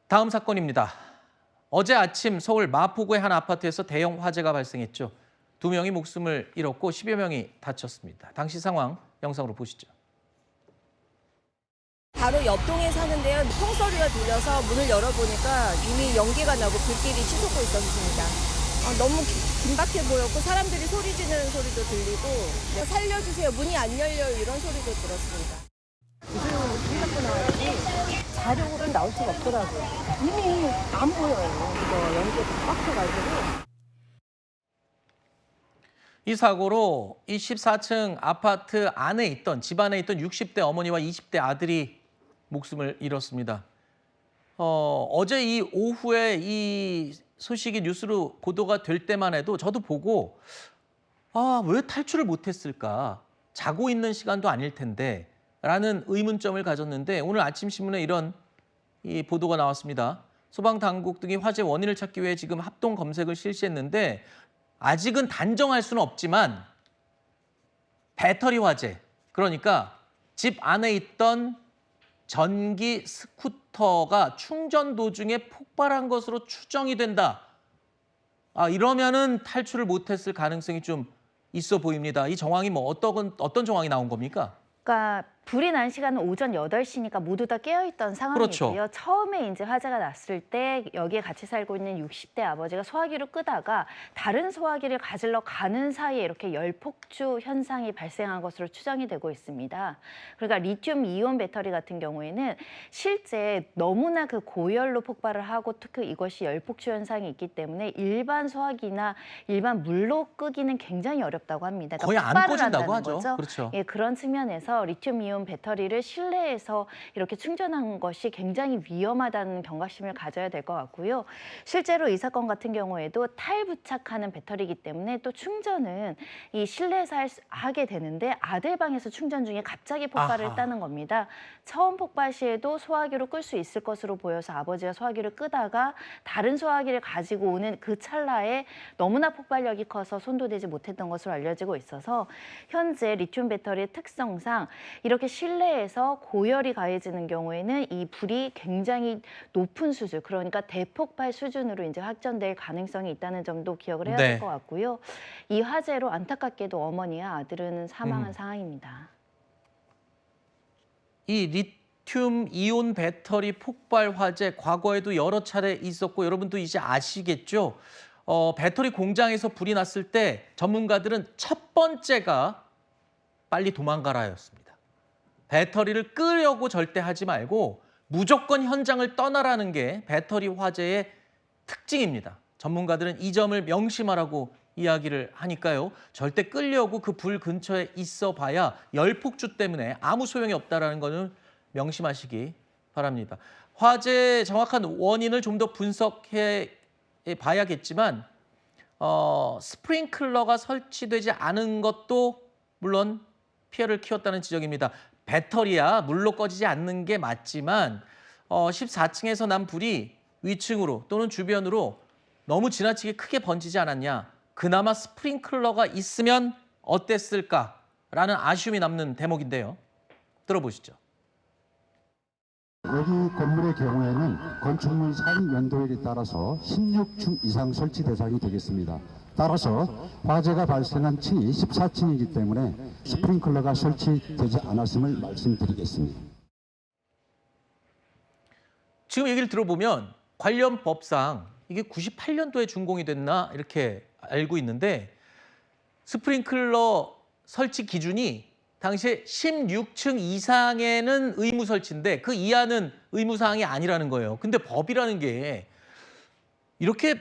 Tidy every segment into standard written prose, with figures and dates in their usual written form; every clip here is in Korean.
다음 사건입니다. 어제 아침 서울 마포구의 한 아파트에서 대형 화재가 발생했죠. 2명이 목숨을 잃었고 10여 명이 다쳤습니다. 당시 상황 영상으로 보시죠. 바로 옆동에 사는데요. 총소리가 들려서 문을 열어보니까 이미 연기가 나고 불길이 치솟고 있었습니다. 너무 긴박해 보였고 사람들이 소리 지르는 소리도 들리고 살려주세요, 문이 안 열려요 이런 소리도 들었습니다. 무슨 일 갖고 나왔지? 자력으로는 나올 수가 없더라고요. 이미 안 보여요. 이거 연기가 꽉 켜가지고. 이 사고로 24층 아파트 안에 있던 집 안에 있던 60대 어머니와 20대 아들이 목숨을 잃었습니다. 어제 이 오후에 이 소식이 뉴스로 보도가 될 때만 해도 저도 보고 왜 탈출을 못했을까? 자고 있는 시간도 아닐 텐데 라는 의문점을 가졌는데 오늘 아침 신문에 이런 이 보도가 나왔습니다. 소방당국 등이 화재 원인을 찾기 위해 지금 합동 검색을 실시했는데 아직은 단정할 수는 없지만 배터리 화재, 그러니까 집 안에 있던 전기 스쿠터가 충전 도중에 폭발한 것으로 추정이 된다. 이러면은 탈출을 못했을 가능성이 좀 있어 보입니다. 이 정황이 어떤 정황이 나온 겁니까? 그러니까 불이 난 시간은 오전 8시니까 모두 다 깨어있던 상황이고요. 그렇죠. 처음에 이제 화재가 났을 때 여기에 같이 살고 있는 60대 아버지가 소화기를 끄다가 다른 소화기를 가지러 가는 사이에 이렇게 열폭주 현상이 발생한 것으로 추정이 되고 있습니다. 그러니까 리튬 이온 배터리 같은 경우에는 실제 너무나 그 고열로 폭발을 하고 특히 이것이 열폭주 현상이 있기 때문에 일반 소화기나 일반 물로 끄기는 굉장히 어렵다고 합니다. 거의 그러니까 안 꺼진다고 폭발을 하죠. 한다는 거죠. 그렇죠. 예, 그런 측면에서 리튬 이온 배터리를 실내에서 이렇게 충전한 것이 굉장히 위험하다는 경각심을 가져야 될 것 같고요. 실제로 이 사건 같은 경우에도 탈부착하는 배터리이기 때문에 또 충전은 이 실내에서 하게 되는데 아들 방에서 충전 중에 갑자기 폭발을 아하. 했다는 겁니다. 처음 폭발 시에도 소화기로 끌 수 있을 것으로 보여서 아버지가 소화기를 끄다가 다른 소화기를 가지고 오는 그 찰나에 너무나 폭발력이 커서 손도 대지 못했던 것으로 알려지고 있어서 현재 리튬 배터리의 특성상 이렇게 실내에서 고열이 가해지는 경우에는 이 불이 굉장히 높은 수준, 그러니까 대폭발 수준으로 이제 확전될 가능성이 있다는 점도 기억을 해야 될 것 같고요. 이 화재로 안타깝게도 어머니와 아들은 사망한 상황입니다. 이 리튬 이온 배터리 폭발 화재 과거에도 여러 차례 있었고 여러분도 이제 아시겠죠? 배터리 공장에서 불이 났을 때 전문가들은 첫 번째가 빨리 도망가라였습니다. 배터리를 끄려고 절대 하지 말고 무조건 현장을 떠나라는 게 배터리 화재의 특징입니다. 전문가들은 이 점을 명심하라고 이야기를 하니까요. 절대 끌려고 그 불 근처에 있어 봐야 열폭주 때문에 아무 소용이 없다는 것을 명심하시기 바랍니다. 화재의 정확한 원인을 좀 더 분석해 봐야겠지만 스프링클러가 설치되지 않은 것도 물론 피해를 키웠다는 지적입니다. 배터리야 물로 꺼지지 않는 게 맞지만 14층에서 난 불이 위층으로 또는 주변으로 너무 지나치게 크게 번지지 않았냐. 그나마 스프링클러가 있으면 어땠을까라는 아쉬움이 남는 대목인데요. 들어보시죠. 여기 건물의 경우에는 건축물 상 연도에 따라서 16층 이상 설치 대상이 되겠습니다. 따라서 화재가 발생한 층이 14층이기 때문에 스프링클러가 설치되지 않았음을 말씀드리겠습니다. 지금 얘기를 들어보면 관련 법상 이게 98년도에 준공이 됐나 이렇게 알고 있는데 스프링클러 설치 기준이 당시에 16층 이상에는 의무 설치인데 그 이하는 의무 사항이 아니라는 거예요. 근데 법이라는 게 이렇게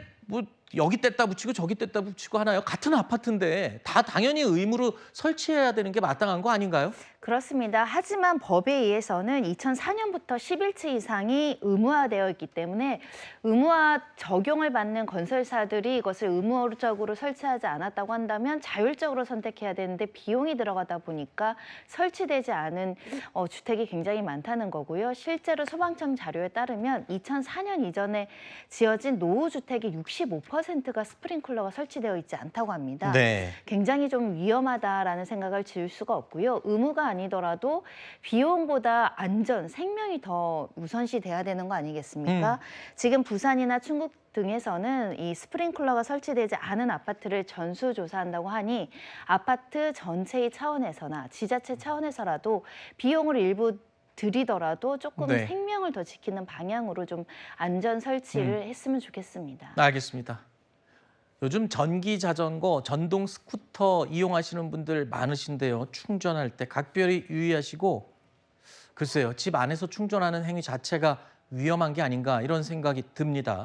여기 뗐다 붙이고 저기 뗐다 붙이고 하나요? 같은 아파트인데 다 당연히 의무로 설치해야 되는 게 마땅한 거 아닌가요? 그렇습니다. 하지만 법에 의해서는 2004년부터 11층 이상이 의무화되어 있기 때문에 의무화 적용을 받는 건설사들이 이것을 의무적으로 설치하지 않았다고 한다면 자율적으로 선택해야 되는데 비용이 들어가다 보니까 설치되지 않은 주택이 굉장히 많다는 거고요. 실제로 소방청 자료에 따르면 2004년 이전에 지어진 노후주택의 65%가 스프링클러가 설치되어 있지 않다고 합니다. 네. 굉장히 좀 위험하다라는 생각을 지울 수가 없고요. 의무가 아니더라도 비용보다 안전, 생명이 더 우선시 돼야 되는 거 아니겠습니까? 지금 부산이나 충북 등에서는 이 스프링클러가 설치되지 않은 아파트를 전수조사한다고 하니 아파트 전체의 차원에서나 지자체 차원에서라도 비용을 일부 들이더라도 조금 네. 생명을 더 지키는 방향으로 좀 안전 설치를 했으면 좋겠습니다. 알겠습니다. 요즘 전기 자전거, 전동 스쿠터 이용하시는 분들 많으신데요. 충전할 때 각별히 유의하시고 글쎄요. 집 안에서 충전하는 행위 자체가 위험한 게 아닌가 이런 생각이 듭니다.